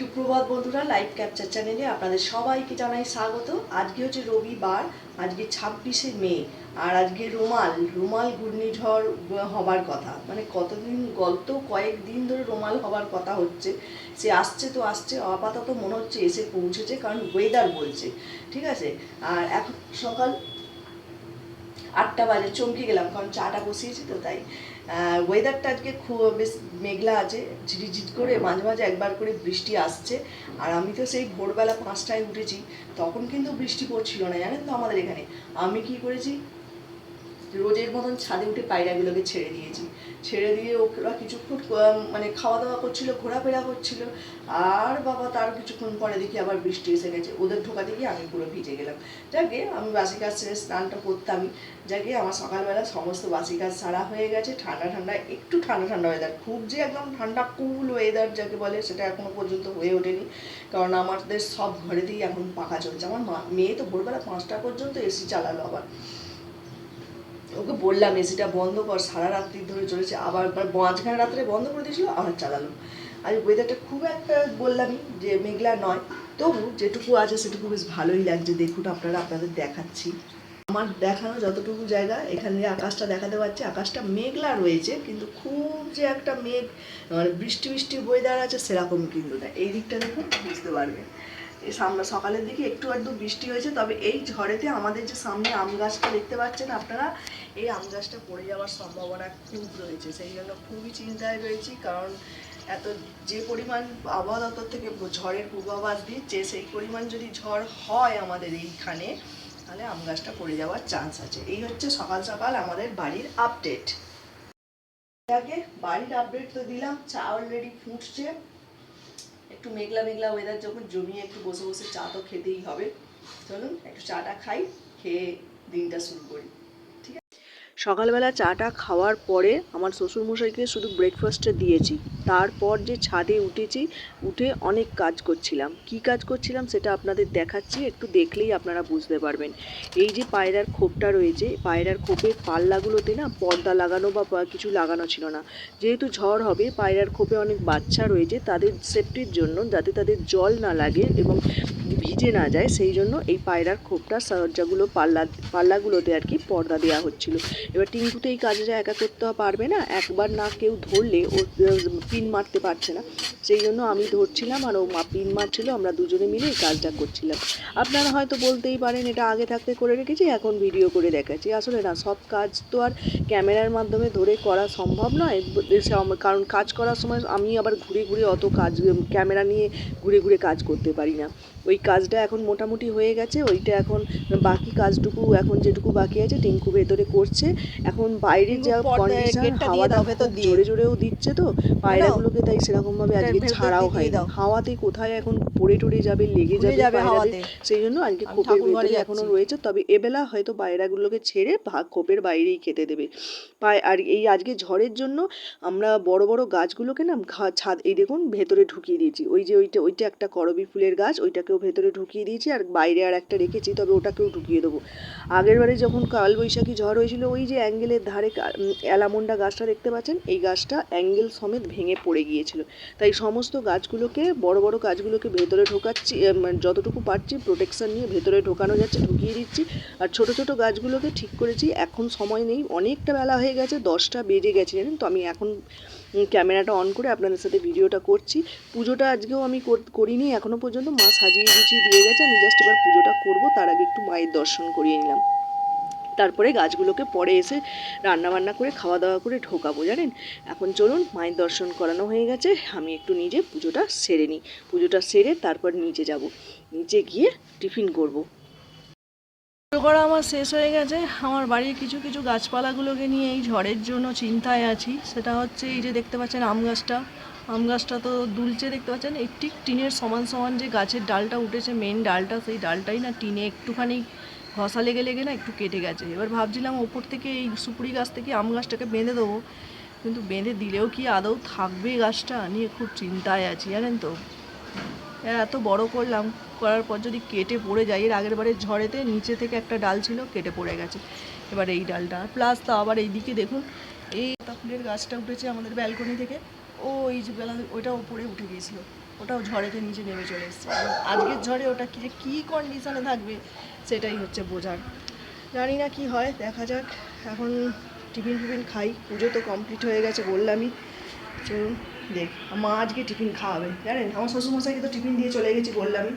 সুপ্রভাত বন্ধুরা, live capture চ্যানেলে আপনাদের সবাইকে জানাই স্বাগত। আজকে হচ্ছে রবিবার, আজকে 26শে মে। আর আজকে রুমাল ঘূর্ণিঝড় হবার কথা, মানে কতদিন গত কয়েকদিন ধরে রুমাল হবার কথা হচ্ছে। সে আসছে তো আসছে, আপাতত মনে হচ্ছে এসে পৌঁছেছে, কারণ ওয়েদার বলছে। ঠিক আছে। আর এখন সকাল 8টা বাজে, চমকে গেলাম কারণ চাটা বসিয়েছি তো তাই। ওয়েদারটা আজকে খুব বেশ মেঘলা আছে, ঝিরিঝির করে মাঝে মাঝে একবার করে বৃষ্টি আসছে। আর আমি তো সেই ভোরবেলা 5টায় উঠেছি, তখন কিন্তু বৃষ্টি পড়ছিল না, জানেন তো আমাদের এখানে। আমি কি করেছি, রোজের মতন ছাদে উঠে পায়রাগুলোকে ছেড়ে দিয়েছি। ছেড়ে দিয়ে ওরা কিছুক্ষণ মানে খাওয়া দাওয়া করছিল, ঘোরাফেরা করছিল। আর বাবা, তার কিছুক্ষণ পরে দেখি আবার বৃষ্টি এসে গেছে, ওদের ঢোকাতে গিয়ে আমি পুরো ভিজে গেলাম। যাকে আমি বাসি কাজ ছেড়ে স্নানটা করতামই। যাকে আমার সকালবেলা সমস্ত বাসি কাজ সারা হয়ে গেছে। ঠান্ডা ঠান্ডা, একটু ঠান্ডা ঠান্ডা ওয়েদার, খুব যে একদম ঠান্ডা কুল ওয়েদার যাকে বলে সেটা এখনো পর্যন্ত হয়ে ওঠেনি। কারণ আমাদের সব ঘরেতেই এখন পাখা চলছে। আমার মেয়ে তো ভোরবেলা 5টা পর্যন্ত এসি চালালো। আবার ওকে বললাম এসিটা বন্ধ কর, সারা রাত্রি ধরে চলেছে। আবার মাঝখানে রাত্রে বন্ধ করে দিয়েছিল, আবার চালালো। আর ওয়েদারটা খুব একটা বললামই যে মেঘলা নয়, তবু যেটুকু আছে সেটুকু বেশ ভালোই লাগছে। দেখুন আপনারা, আপনাদের দেখাচ্ছি। আমার দেখানো যতটুকু জায়গা, এখানে যে আকাশটা দেখাতে পাচ্ছি, আকাশটা মেঘলা রয়েছে, কিন্তু খুব যে একটা মেঘ মানে বৃষ্টি বৃষ্টি ওয়েদার আছে সেরকম কিন্তু না। এই দিকটা দেখুন, বুঝতে পারবেন। এই সামনে সকালের দিকে একটু আধটু বৃষ্টি হয়েছে, তবে এই ঝড়েতে আমাদের যে সামনে আম গাছটা দেখতে পাচ্ছেন আপনারা, এই আম গাছটা পড়ে যাওয়ার সম্ভাবনা খুব রয়েছে। সেই জন্য খুবই চিন্তায় রয়েছি, কারণ এত যে পরিমাণ আবহাওয়া দপ্তর থেকে ঝড়ের পূর্বাভাস দিচ্ছে, সেই পরিমাণ যদি ঝড় হয় আমাদের এইখানে, তাহলে আম গাছটা পড়ে যাওয়ার চান্স আছে। এই হচ্ছে সকাল সকাল আমাদের বাড়ির আপডেট। আগে বাড়ির আপডেট তো দিলাম, চা অলরেডি ফুটছে। একটু মেঘলা মেঘলা ওয়েদার যখন জমিয়ে একটু বসে বসে চা তো খেতেই হবে। চলুন একটু চাটা খাই, খেয়ে দিনটা শুরু করি। ঠিক আছে। সকালবেলা চাটা খাওয়ার পরে আমার শ্বশুরমশাইকে শুধু ব্রেকফাস্টটা দিয়েছি। তারপর যে ছাদে উঠেছি, উঠে অনেক কাজ করছিলাম। কি কাজ করছিলাম সেটা আপনাদের দেখাচ্ছি, একটু দেখলেই আপনারা বুঝতে পারবেন। এই যে পায়রার খোপটা রয়েছে, পায়রার খোপের পাল্লাগুলোতে না পর্দা লাগানো বা কিছু লাগানো ছিল না। যেহেতু ঝড় হবে, পায়রার খোপে অনেক বাচ্চা রয়েছে, তাদের সেফটির জন্য, যাতে তাদের জল না লাগে এবং ভিজে না যায়, সেই জন্য এই পায়রার খোপটা সজ্জাগুলো পাল্লাগুলোতে আর কি পর্দা দেওয়া হচ্ছিল। এবার টিঙ্কু তো এই কাজটা একা করতে পারবে না, একবার না কেউ ধরলে ও পিন মারতে পারছে না। সেই জন্য আমি ধরছিলাম আর ও পিন মারছিল, আমরা দুজনে মিলে এই কাজটা করছিলাম। আপনারা হয়তো বলতেই পারেন এটা আগে থাকতে করে রেখেছি, এখন ভিডিও করে দেখাচ্ছি। আসলে না, সব কাজ তো আর ক্যামেরার মাধ্যমে ধরে করা সম্ভব নয়, কারণ কাজ করার সময় আমি আবার ঘুরে ঘুরে অত কাজ ক্যামেরা নিয়ে ঘুরে ঘুরে কাজ করতে পারি না। ওই কাজটা এখন মোটামুটি হয়ে গেছে, ওইটা এখন বাকি কাজটুকু, এখন যেটুকু বাকি আছে টিঙ্কু ভেতরে করছে। এখন বাইরে যা কন্ডিশন, হাওয়াটা খুব জোরে জোরেও দিচ্ছে তো পায়রাগুলোকে, তাই সেরকমভাবে আজকে ছাড়াও হয়নি। হাওয়াতে কোথায় এখন পড়ে টড়ে যাবে, লেগে যাবে পায়রাদের, সেই জন্য আজকে খোপের ভেতরে এখনো রয়েছে। তবে এবেলা হয়তো পায়রাগুলোকে ছেড়ে খোপের বাইরেই খেতে দেবে। আর এই আজকে ঝড়ের জন্য আমরা বড় বড় গাছগুলোকে না ছাদ, এই দেখুন ভেতরে ঢুকিয়ে দিয়েছি। ওই যে ওইটা একটা করবী ফুলের গাছ, ওইটাকেও ভেতরে ঢুকিয়ে দিয়েছি, আর বাইরে আর একটা রেখেছি, তবে ওটাকেও ঢুকিয়ে দেবো। আগের বারে যখন কালবৈশাখী ঝড় হয়েছিল, ওই যে অ্যাঙ্গেলের ধারে অ্যালামন্ডা গাছটা দেখতে পাচ্ছেন, এই গাছটা অ্যাঙ্গেল সমেত ভেঙে পড়ে গিয়েছিল। তাই সমস্ত গাছগুলোকে, বড় বড় গাছগুলোকে ভেতরে ঢোকাচ্ছি, যতটুকু পারছি প্রোটেকশন নিয়ে ভেতরে ঢোকানো যাচ্ছে ঢুকিয়ে দিচ্ছি। আর ছোট ছোট গাছগুলোকে ঠিক করেছি, এখন সময় নেই, অনেকটা বেলা হয়ে গেছে, 10টা বেজে গেছে জানেন তো। আমি এখন ক্যামেরাটা অন করে আপনাদের সাথে ভিডিওটা করছি। পুজোটা আজকেও আমি করিনি এখনও পর্যন্ত, মা সাজিয়ে গুছিয়ে দিয়ে গেছে, আমি জাস্ট এবার পুজোটা করব। তার আগে একটু মায়ের দর্শন করিয়ে নিলাম, তারপরে গাছগুলোকে পরে এসে রান্নাবান্না করে খাওয়া দাওয়া করে ঢোকাবো জানেন। এখন চলুন, মায়ের দর্শন করানো হয়ে গেছে, আমি একটু নিজে পুজোটা সেরে নিই। পুজোটা সেরে তারপর নিচে যাব, নিচে গিয়ে টিফিন করব। পুজো করা আমার শেষ হয়ে গেছে। আমার বাড়ির কিছু কিছু গাছপালাগুলোকে নিয়ে এই ঝড়ের জন্য চিন্তায় আছি। সেটা হচ্ছে এই যে দেখতে পাচ্ছেন আম গাছটা তো দুলছে, দেখতে পাচ্ছেন। এই ঠিক টিনের সমান সমান যে গাছের ডালটা উঠেছে, মেন ডালটা, সেই ডালটাই না টিনে একটুখানি ঘষা লেগে লেগে না একটু কেটে গেছে। এবার ভাবছিলাম ওপর থেকে এই সুপুরি গাছ থেকে আম গাছটাকে বেঁধে দেবো, কিন্তু বেঁধে দিলেও কি আদৌ থাকবে গাছটা, নিয়ে খুব চিন্তায় আছি জানেন তো। এত বড় করলাম, করার পর যদি কেটে পড়ে যায়, এর আগের বারের ঝড়েতে নিচে থেকে একটা ডাল ছিল, কেটে পড়ে গেছে। এবার এই ডালটা প্লাস, তা আবার এইদিকে দেখুন এই ফুলের গাছটা উঠেছে আমাদের ব্যালকনি থেকে, ও এই যে ওইটা ওপরে উঠে গিয়েছিল। ওটাও ঝড়েতে নিচে নেমে চলে এসছে। আজকের ঝড়ে ওটা কী কন্ডিশনে থাকবে সেটাই হচ্ছে বোঝার। জানি না কি হয়, দেখা যাক। এখন টিফিন খাই, পুজো তো কমপ্লিট হয়ে গেছে বললামই। চলুন দেখ, মা আজকে টিফিন খাওয়াবে জানেন, আমার শ্বশুরমশাইকে তো টিফিন দিয়ে চলে গেছি বললামই।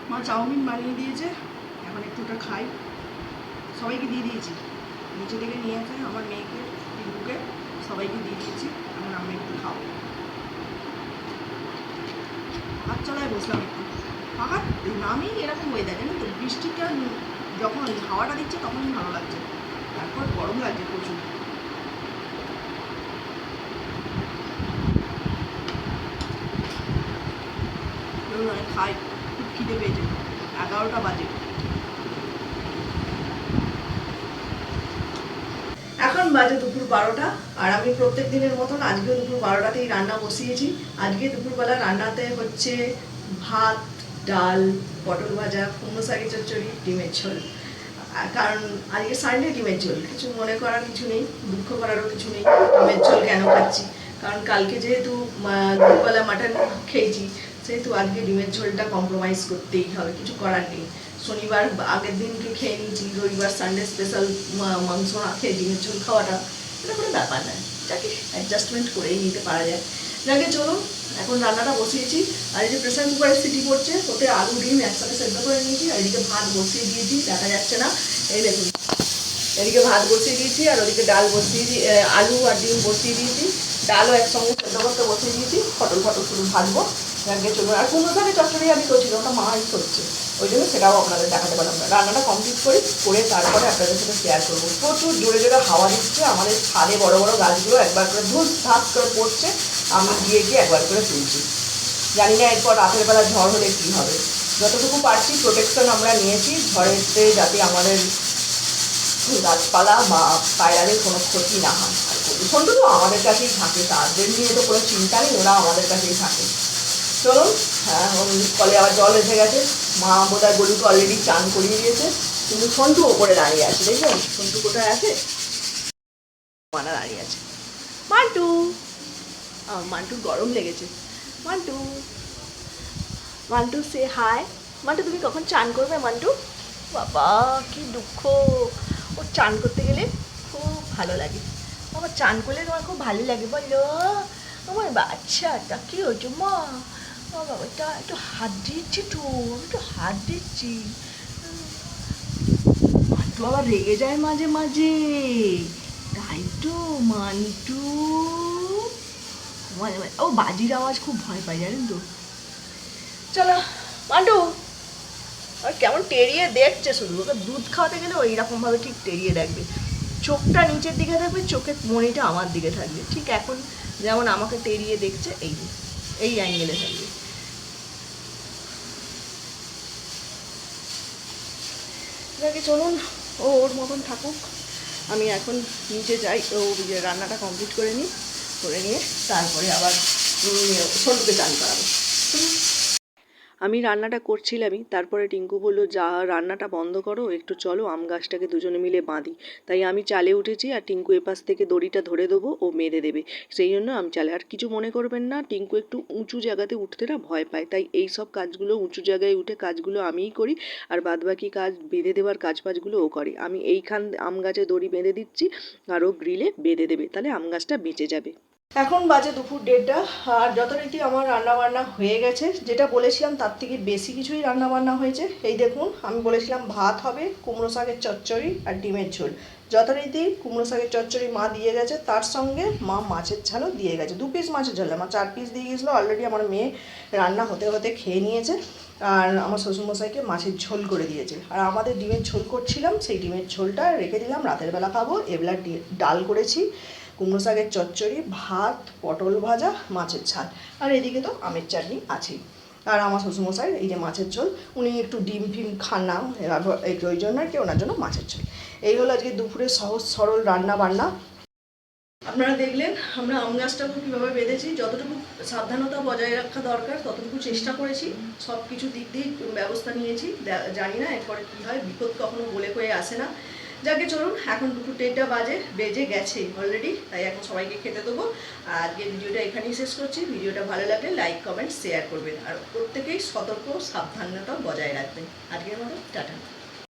মা চাউমিন বানিয়ে দিয়েছে, এখন একটু ওটা খাই। সবাইকে দিয়ে দিয়েছি, নিচে থেকে নিয়ে আসে আমার মেয়েকে, টিপুকে, সবাইকে দিয়ে দিয়েছি। এখন আমি একটু খাবো। হাত চলায় বসলাম একটু ফাঁকা নামই এরকম ওয়েদার জানেন তো, বৃষ্টিটা যখন হাওয়াটা দিচ্ছে তখনই ভালো লাগছে, তারপর গরম লাগছে প্রচুর। খাই, খুব খিদে পেয়েছে, 11টা বাজে। এখন বাজে দুপুর 12টা, আর আমি প্রত্যেক দিনের মতন আজকেও দুপুর 12টাতেই রান্না বসিয়েছি। আজকে দুপুরবেলা রান্নাতে হচ্ছে ভাত, ডাল, পটল ভাজা, কুমড়ো শাকের চচ্চড়ি, ডিমের ঝোল। কারণ আজকে সানডে, ডিমের ঝোল, কিছু মনে করার কিছু নেই, দুঃখ করারও কিছু নেই। ডিমের ঝোল কেন খাচ্ছি, কারণ কালকে যেহেতু দুপুরবেলা মাটন খেয়েছি, সেহেতু আজকে ডিমের ঝোলটা কম্প্রোমাইজ করতেই হবে, কিছু করার নেই। শনিবার আগের দিনকে খেয়ে নিয়েছি, রবিবার সানডে স্পেশাল মাংস না খেয়ে ডিমের ঝোল খাওয়াটা এটা কোনো ব্যাপার নয়, যাকে অ্যাডজাস্টমেন্ট করেই নিতে পারা যায়। যাকে চলুন, এখন রান্নাটা বসিয়েছি। আর এই যে প্রেসার কুকারে সিটি পড়ছে, ওতে আলু ডিম একসাথে সেদ্ধ করে নিয়েছি, আর এদিকে ভাত বসিয়ে দিয়েছি, দেখা যাচ্ছে না, এই দেখুন এদিকে ভাত বসিয়ে দিয়েছি, আর ওদিকে ডাল বসিয়ে আলু আর ডিম বসিয়ে দিয়েছি, ডালও একসঙ্গে সেদ্ধ করতে বসিয়ে দিয়েছি, ফটল শুধু ভাজবো। যাকে চলুন, আর কুমড়ো শাকের চচ্চড়ি আমি করছি, ওটা মাই করছে, ওই জন্য সেটাও আপনাদের দেখাতে পারলাম না। রান্নাটা কমপ্লিট করে তারপরে আপনাদের সাথে শেয়ার করবো। প্রচুর জোরে জোরে হাওয়া দিচ্ছে, আমাদের ছাদে বড় বড় গাছগুলো একবার করে ধুস ধাস করে পড়ছে, আমি গিয়ে একবার করে তুলছি। জানি না এরপর রাতের বেলা ঝড় হলে কী হবে। যতটুকু পারছি প্রোটেকশন আমরা নিয়েছি ঝড়েতে, যাতে আমাদের গাছপালা বা পায়রাদের কোনো ক্ষতি না হয়। আর প্রদূষণটা তো আমাদের কাছেই থাকে, তাদের নিয়ে তো কোনো চিন্তা নেই, ওরা আমাদের কাছেই থাকে। চলুন, হ্যাঁ কলে আবার জল এসে গেছে, মা বোধহয় গরুকে অলরেডি চান করিয়ে দিয়েছে, কিন্তু সন্টু ওপরে দাঁড়িয়ে আছে, দেখবেন সন্টু কোথায় আছে, মানা দাঁড়িয়ে আছে। মান্টু, মান্টুর গরম লেগেছে। মান্টু, মান্টু সে হাই। মান্টু তুমি কখন চান করবে মান্টু? বাবা কি দুঃখ, ও চান করতে গেলে খুব ভালো লাগে। আমার চান করলে তোমার খুব ভালো লাগে বলো? আমার বাচ্চাটা কি হয়েছে মা? বাবা এটা একটু হাত দিচ্ছি, তো একটু হাত দিচ্ছি। মান্টু আবার রেগে যায় মাঝে মাঝে, তাই তো মান্টু মাঝে মাঝে ও বাজির আওয়াজ খুব ভয় পাই জানেন তো। চলো মান্টু, আর কেমন টেরিয়ে দেখছে, শুধু ওকে দুধ খাওয়াতে গেলে ওই রকমভাবে ঠিক টেরিয়ে দেখবে, চোখটা নিচের দিকে থাকবে, চোখের মনিটা আমার দিকে থাকবে, ঠিক এখন যেমন আমাকে টেরিয়ে দেখছে, এই অ্যাঙ্গেলে থাকবে। যাকে চলুন, ও ওর মতন থাকুক, আমি এখন নিচে যাই, ও রান্নাটা কমপ্লিট করে নিই, করে নিয়ে তারপরে আবার সন্টুকে চান করাবো। আমি রান্নাটা করছিলামই, তারপরে টিঙ্কু বললো যা রান্নাটা বন্ধ করো, একটু চলো আম গাছটাকে দুজনে মিলে বাঁধি। তাই আমি চালে উঠেছি, আর টিঙ্কু এপাশ থেকে দড়িটা ধরে দেবো, ও বেঁধে দেবে, সেই জন্য আমি চালে। আর কিছু মনে করবেন না, টিঙ্কু একটু উঁচু জায়গাতে উঠতে না ভয় পায়, তাই এই সব কাজগুলো উঁচু জায়গায় উঠে কাজগুলো আমিই করি, আর বাদবাকি কাজ বেঁধে দেওয়ার কাজগুলো ও করে। আমি এইখান আম গাছে দড়ি বেঁধে দিচ্ছি, আর ও গ্রিলে বেঁধে দেবে, তাহলে আম গাছটা বেঁচে যাবে। এখন বাজে দুপুর 1:30, আর যথারীতি আমার রান্নাবান্না হয়ে গেছে, যেটা বলেছিলাম তার থেকে বেশি কিছুই রান্নাবান্না হয়েছে। এই দেখুন, আমি বলেছিলাম ভাত হবে, কুমড়ো শাকের চচ্চড়ি আর ডিমের ঝোল। যথারীতি কুমড়ো শাকের চচ্চড়ি মা দিয়ে গেছে, তার সঙ্গে মা মাছের ঝালও দিয়ে গেছে। 2 পিস মাছের ঝাল, আমার 4 পিস দিয়ে গেছিলো। অলরেডি আমার মেয়ে রান্না হতে হতে খেয়ে নিয়েছে, আর আমার শ্বশুরমশাইকে মাছের ঝোল করে দিয়েছে। আর আমাদের ডিমের ঝোল করছিলাম, সেই ডিমের ঝোলটা রেখে দিলাম, রাতের বেলা খাবো। এবেলা ডাল করেছি, কুমড়ো শাকের চচ্চড়ি, ভাত, পটল ভাজা, মাছের ঝাল, আর এদিকে তো আমের চাটনি আছেই। আর আমার শ্বশুরমশাই এই যে মাছের ঝোল, উনি একটু ডিম ফিম খান না, ওই জন্য আর কি ওনার জন্য মাছের ঝোল। এই হলো আজকে দুপুরে সহজ সরল রান্না বান্না। আপনারা দেখলেন আমরা আম গাছটাকে কীভাবে বেঁধেছি, যতটুকু সাবধানতা বজায় রাখা দরকার ততটুকু চেষ্টা করেছি, সব কিছু দিক দিয়ে ব্যবস্থা নিয়েছি। জানি না এরপরে কী হয়, বিপদ কখনো বলে কয়ে আসে না। যাকে চলুন, এখন দুপুর 1টা বেজে গেছে অলরেডি, তাই এখন সবাইকে খেতে দেবো। আর আজকের ভিডিওটা এখানেই শেষ করছি। ভিডিওটা ভালো লাগলে লাইক কমেন্ট শেয়ার করবেন, আর প্রত্যেকেই সতর্ক সাবধানতা বজায় রাখবেন। আজকের মতো টাটা।